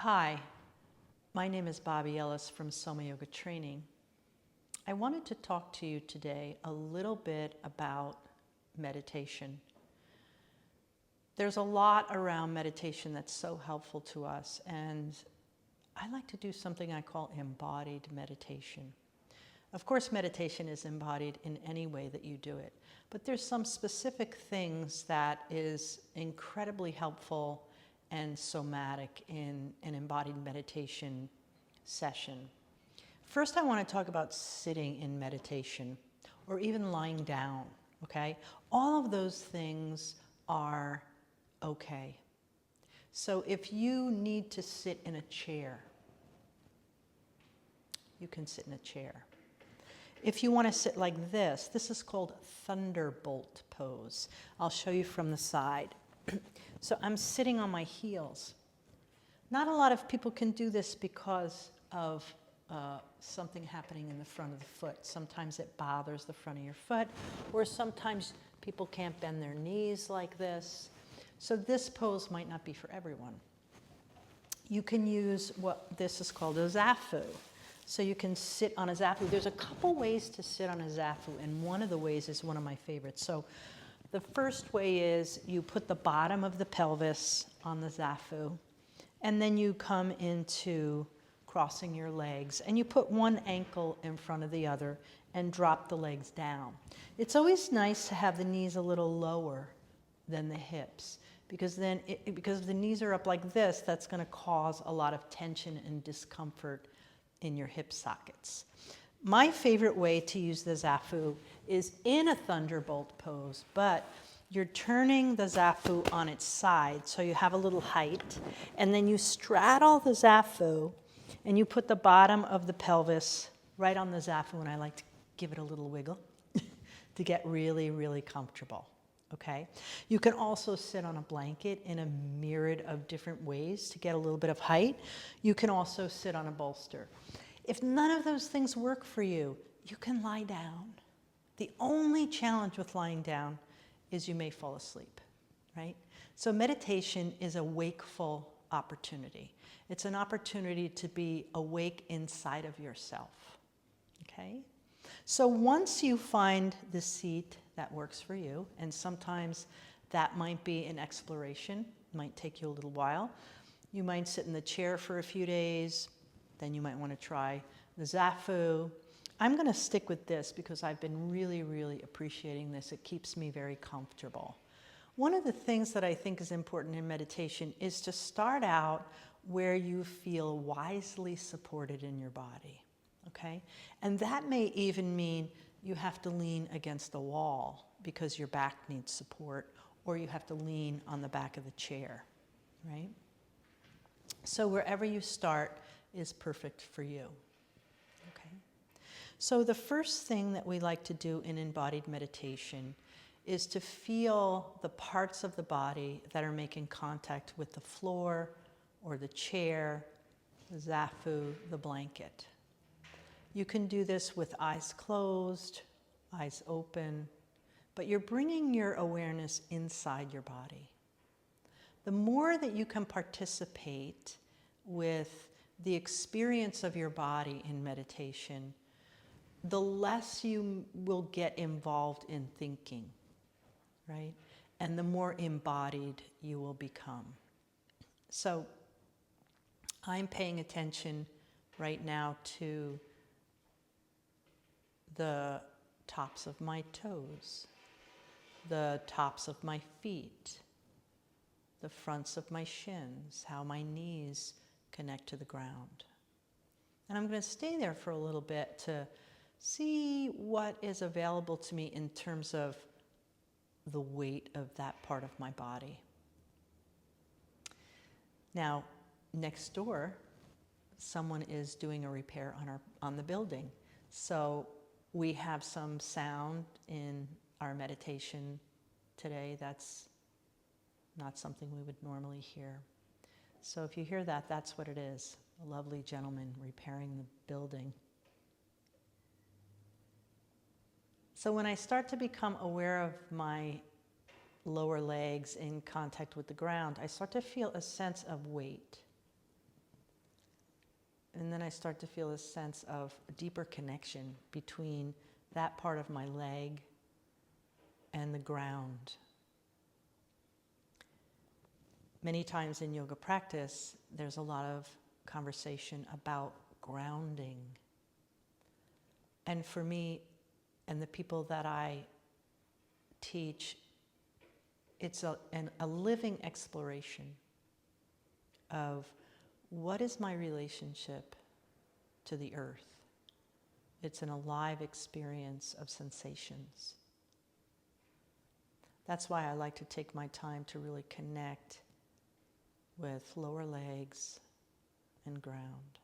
Hi, my name is Bobby Ellis from Soma Yoga Training. I wanted to talk to you today a little bit about meditation. There's a lot around meditation that's so helpful to us, and I like to do something I call embodied meditation. Of course, meditation is embodied in any way that you do it, but there's some specific things that is incredibly helpful and somatic in an embodied meditation session. First, I want to talk about sitting in meditation or even lying down, okay? All of those things are okay. So if you need to sit in a chair, you can sit in a chair. If you want to sit like this is called thunderbolt pose. I'll show you from the side. So I'm sitting on my heels. Not a lot of people can do this because of something happening in the front of the foot. Sometimes it bothers the front of your foot, or sometimes people can't bend their knees like this. So this pose might not be for everyone. You can use what this is called a zafu. So you can sit on a zafu. There's a couple ways to sit on a zafu, and one of the ways is one of my favorites. So the first way is you put the bottom of the pelvis on the zafu, and then you come into crossing your legs, and you put one ankle in front of the other and drop the legs down. It's always nice to have the knees a little lower than the hips, because then because if the knees are up like this, that's going to cause a lot of tension and discomfort in your hip sockets. My favorite way to use the zafu is in a thunderbolt pose, but you're turning the zafu on its side so you have a little height, and then you straddle the zafu and you put the bottom of the pelvis right on the zafu, and I like to give it a little wiggle to get really, really comfortable. Okay? You can also sit on a blanket in a myriad of different ways to get a little bit of height. You can also sit on a bolster. If none of those things work for you, you can lie down. The only challenge with lying down is you may fall asleep, right? So meditation is a wakeful opportunity. It's an opportunity to be awake inside of yourself, okay? So once you find the seat that works for you, and sometimes that might be an exploration, might take you a little while. You might sit in the chair for a few days, then you might want to try the zafu. I'm going to stick with this because I've been really, really appreciating this. It keeps me very comfortable. One of the things that I think is important in meditation is to start out where you feel wisely supported in your body, okay? And that may even mean you have to lean against a wall because your back needs support, or you have to lean on the back of the chair, right? So wherever you start is perfect for you, okay? So the first thing that we like to do in embodied meditation is to feel the parts of the body that are making contact with the floor or the chair, the zafu, the blanket. You can do this with eyes closed, eyes open, but you're bringing your awareness inside your body. The more that you can participate with the experience of your body in meditation, the less you will get involved in thinking, right? And the more embodied you will become. So I'm paying attention right now to the tops of my toes, the tops of my feet, the fronts of my shins, how my knees connect to the ground. And I'm going to stay there for a little bit to see what is available to me in terms of the weight of that part of my body. Now, next door, someone is doing a repair on the building. So we have some sound in our meditation today that's not something we would normally hear. So if you hear that, that's what it is, a lovely gentleman repairing the building. So when I start to become aware of my lower legs in contact with the ground, I start to feel a sense of weight. And then I start to feel a sense of a deeper connection between that part of my leg and the ground. Many times in yoga practice, there's a lot of conversation about grounding. And for me and the people that I teach, it's a living exploration of what is my relationship to the earth. It's an alive experience of sensations. That's why I like to take my time to really connect with lower legs and ground.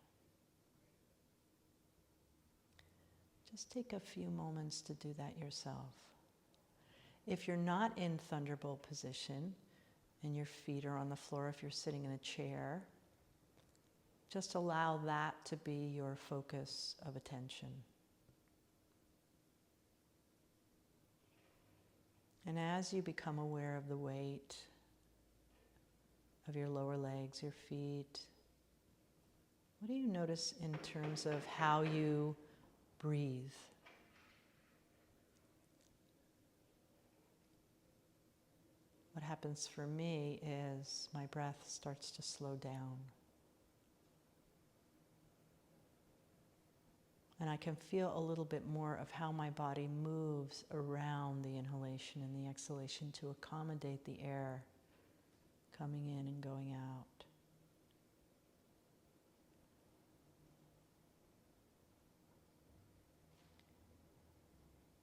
Just take a few moments to do that yourself. If you're not in thunderbolt position and your feet are on the floor, if you're sitting in a chair, just allow that to be your focus of attention. And as you become aware of the weight of your lower legs, your feet, what do you notice in terms of how you breathe? What happens for me is my breath starts to slow down. And I can feel a little bit more of how my body moves around the inhalation and the exhalation to accommodate the air coming in and going out.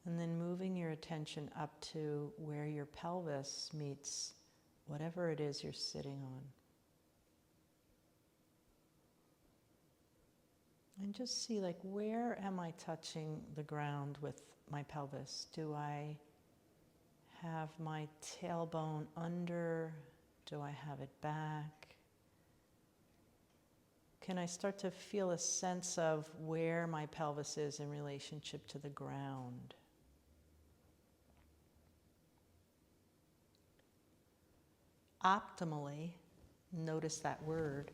And then moving your attention up to where your pelvis meets whatever it is you're sitting on. And just see, like, where am I touching the ground with my pelvis? Do I have my tailbone under? Do I have it back? Can I start to feel a sense of where my pelvis is in relationship to the ground? Optimally, notice that word.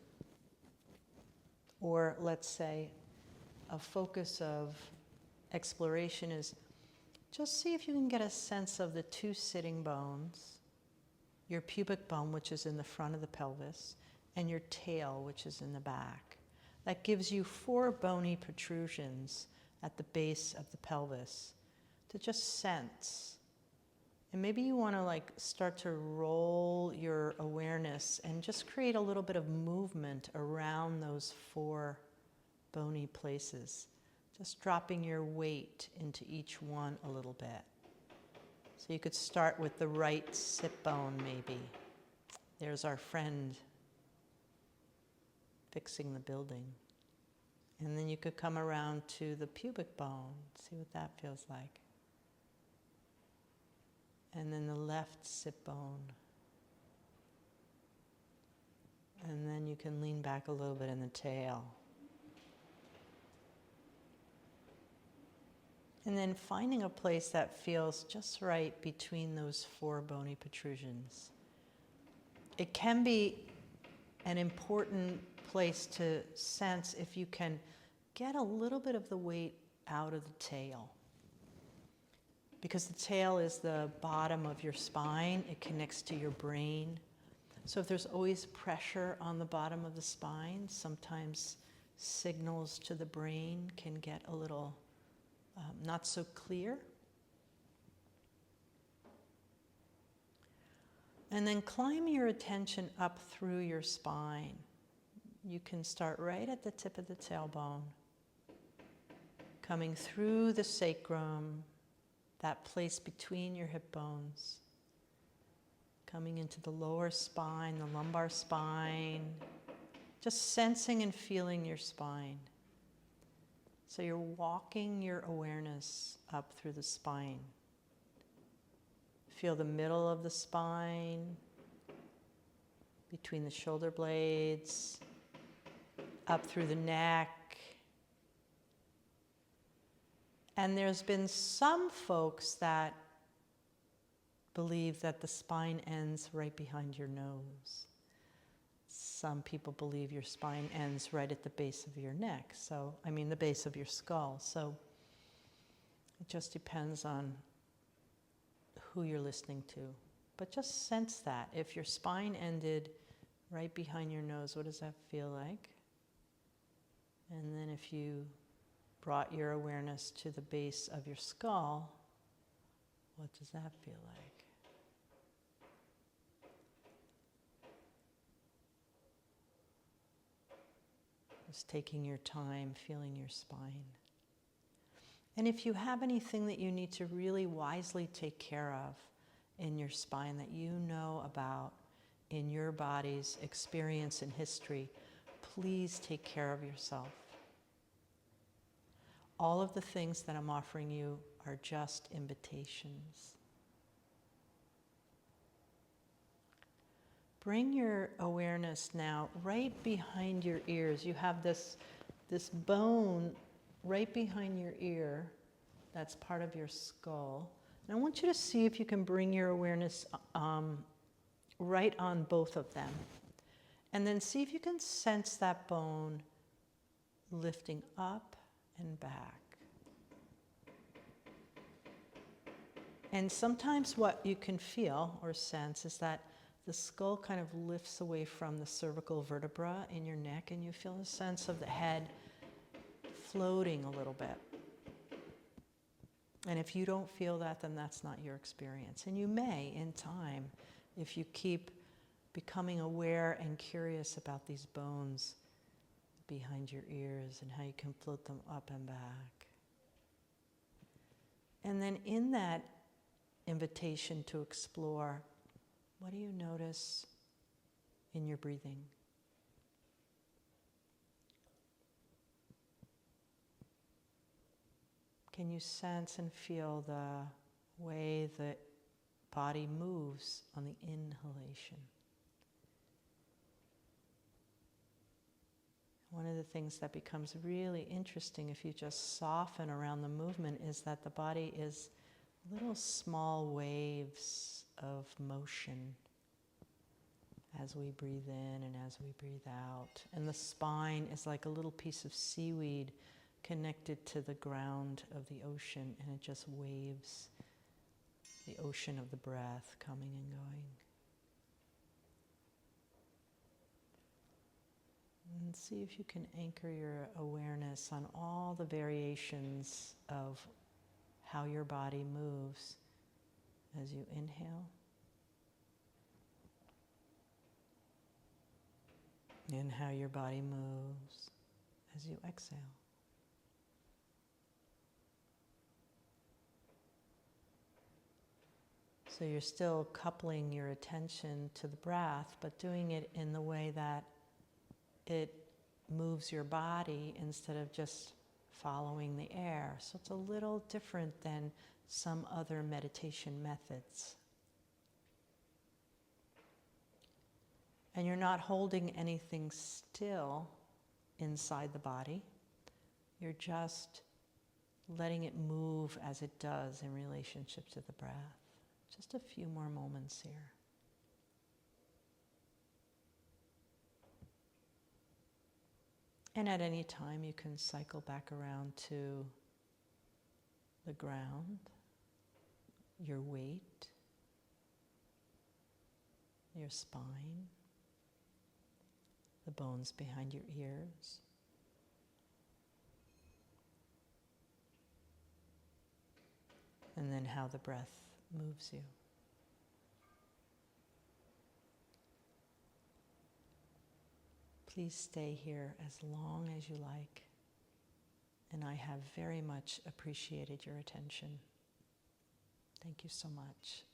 Or let's say a focus of exploration is just see if you can get a sense of the two sitting bones, your pubic bone, which is in the front of the pelvis, and your tail, which is in the back. That gives you 4 bony protrusions at the base of the pelvis to just sense. And maybe you want to start to roll your awareness and just create a little bit of movement around those 4 bony places. Just dropping your weight into each one a little bit. So you could start with the right sit bone maybe. There's our friend fixing the building. And then you could come around to the pubic bone, see what that feels like. And then the left sit bone. And then you can lean back a little bit in the tail. And then finding a place that feels just right between those 4 bony protrusions. It can be an important place to sense if you can get a little bit of the weight out of the tail. Because the tail is the bottom of your spine, it connects to your brain. So if there's always pressure on the bottom of the spine, sometimes signals to the brain can get a little not so clear. And then climb your attention up through your spine. You can start right at the tip of the tailbone, coming through the sacrum, that place between your hip bones, coming into the lower spine, the lumbar spine, just sensing and feeling your spine. So you're walking your awareness up through the spine. Feel the middle of the spine, between the shoulder blades, up through the neck. And there's been some folks that believe that the spine ends right behind your nose. Some people believe your spine ends right at the base of your neck, the base of your skull. So it just depends on who you're listening to. But just sense that. If your spine ended right behind your nose, what does that feel like? And then if you brought your awareness to the base of your skull, what does that feel like? Just taking your time, feeling your spine. And if you have anything that you need to really wisely take care of in your spine that you know about in your body's experience and history, please take care of yourself. All of the things that I'm offering you are just invitations. Bring your awareness now right behind your ears. You have this bone right behind your ear. That's part of your skull. And I want you to see if you can bring your awareness right on both of them. And then see if you can sense that bone lifting up and back. And sometimes what you can feel or sense is that the skull kind of lifts away from the cervical vertebra in your neck, and you feel a sense of the head floating a little bit. And if you don't feel that, then that's not your experience. And you may, in time, if you keep becoming aware and curious about these bones behind your ears and how you can float them up and back. And then in that invitation to explore, what do you notice in your breathing? Can you sense and feel the way the body moves on the inhalation? One of the things that becomes really interesting if you just soften around the movement is that the body is little small waves of motion as we breathe in and as we breathe out. And the spine is like a little piece of seaweed connected to the ground of the ocean, and it just waves the ocean of the breath coming and going. And see if you can anchor your awareness on all the variations of how your body moves as you inhale and how your body moves as you exhale. So you're still coupling your attention to the breath, but doing it in the way that it moves your body instead of just following the air. So it's a little different than some other meditation methods. And you're not holding anything still inside the body. You're just letting it move as it does in relationship to the breath. Just a few more moments here. And at any time you can cycle back around to the ground, your weight, your spine, the bones behind your ears. And then how the breath moves you. Please stay here as long as you like, and I have very much appreciated your attention. Thank you so much.